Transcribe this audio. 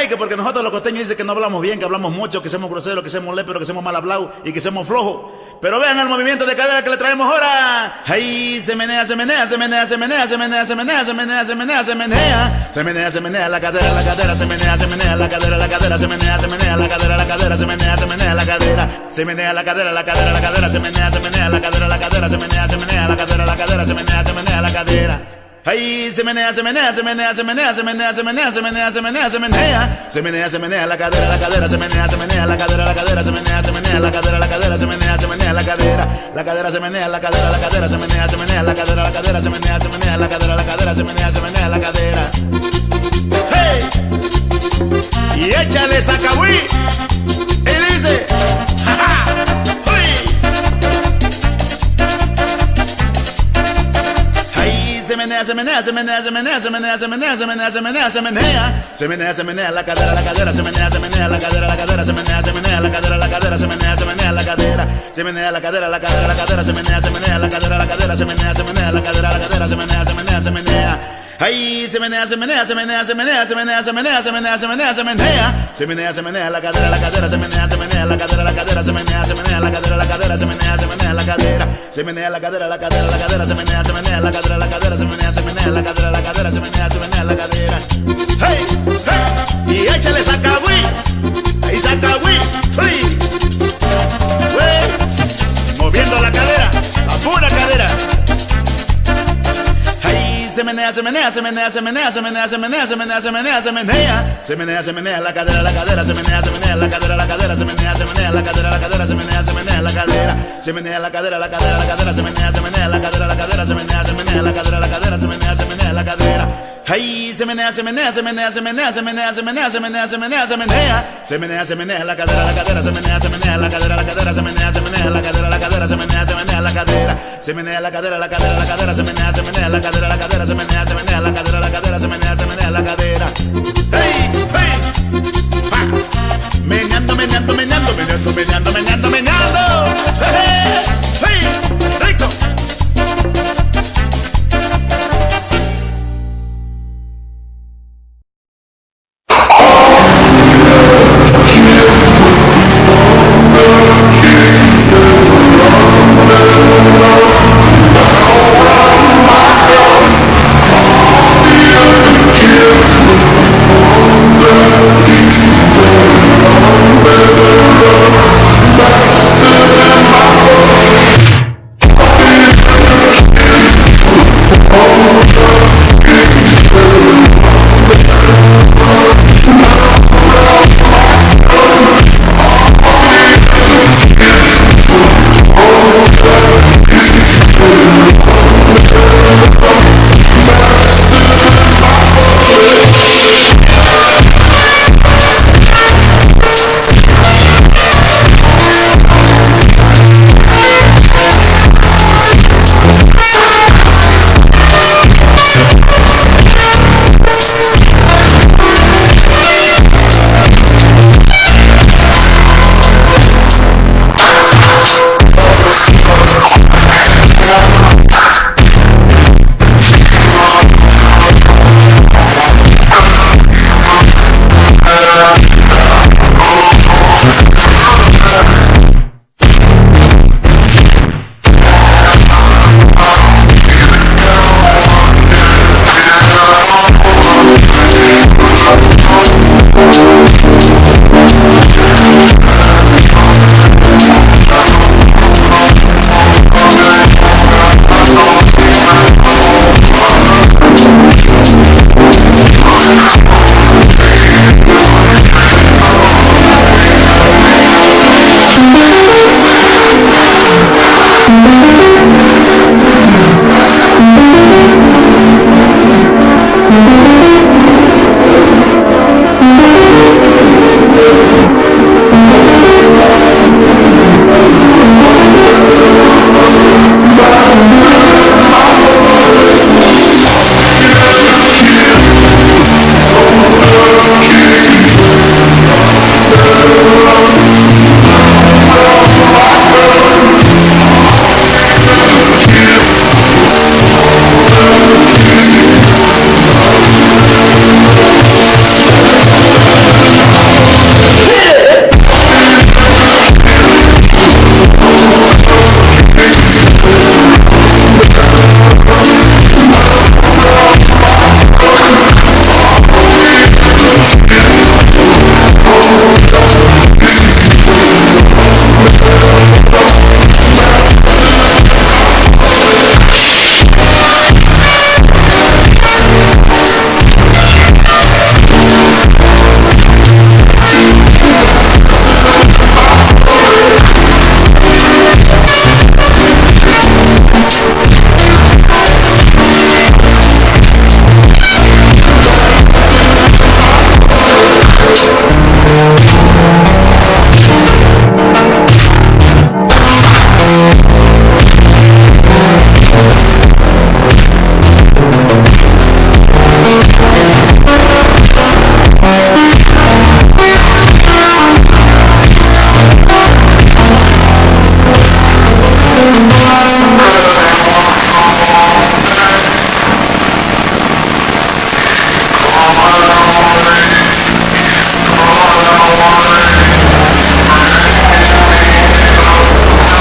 Hey, que porque nosotros los costeños dicen que no hablamos bien, que hablamos mucho, que somos groseros, que somos léperos, que somos mal hablados y que somos flojos. Pero vean el movimiento de cadera que le traemos ahora. Hey, se menea, se menea, se menea, se menea, se menea, se menea, se menea, se menea, se menea. Se menea, se menea la cadera, se menea, se menea la cadera, se menea, se menea la cadera, se menea, se menea la cadera. Se menea la cadera, se menea, se menea la cadera, se menea, se menea la cadera, se menea, se menea la cadera. Ay, se menea, se menea, se menea, se menea, se menea, se menea, se menea, se menea, se menea. Se menea, se menea la cadera, se menea, se menea la cadera, se menea, se menea la cadera, se menea, se menea la cadera. La cadera se menea, la cadera se menea, se menea la cadera se menea, se menea la cadera se menea, se menea la cadera. Hey, y échale sacahuí y dice, jaja. Se menea, se menea, se menea, se menea, se menea, se menea, se menea, se menea, se menea. Se menea, se menea la cadera, se menea, se menea la cadera, se menea, se menea la cadera, se menea, se menea la cadera. Se menea la cadera, se menea, se menea la cadera, se menea, se menea la cadera, se menea, se menea, se menea. Ay, se menea, se menea, se menea, se menea, se menea, se menea, se menea, se menea, se menea. Se menea, se menea la cadera, se menea, se menea la cadera, se menea, se menea la cadera, se menea, se menea la cadera. Se menea la cadera, se menea, se menea la cadera, se menea, se menea la cadera, se menea, se menea la cadera. Hey, hey, y échale sacahuí, y sacahuí, hey. Moviendo la cadera, la pura cadera. Se menea, se menea, se menea, se menea, se menea, se menea, se menea, se menea, se menea. Se menea, se menea la cadera, se menea, se menea la cadera, se menea, se menea la cadera, se menea, se menea la cadera. Se menea la cadera, se menea, se menea la cadera, se menea, se menea la cadera, se menea, se menea la cadera. Ay, se menea, se menea, se menea, se menea, se menea, se menea, se menea, se menea, se menea. Se menea, se menea la cadera, se menea, se menea la cadera, se menea, se menea la cadera, se menea, se menea la cadera. Se menea la cadera, se menea, se menea la cadera, se menea, se menea la cadera, se menea, se menea la cadera. Hey, hey, meneando, meneando, meneando, meneando, meneando, meneando, meneando. Hey, hey, rico.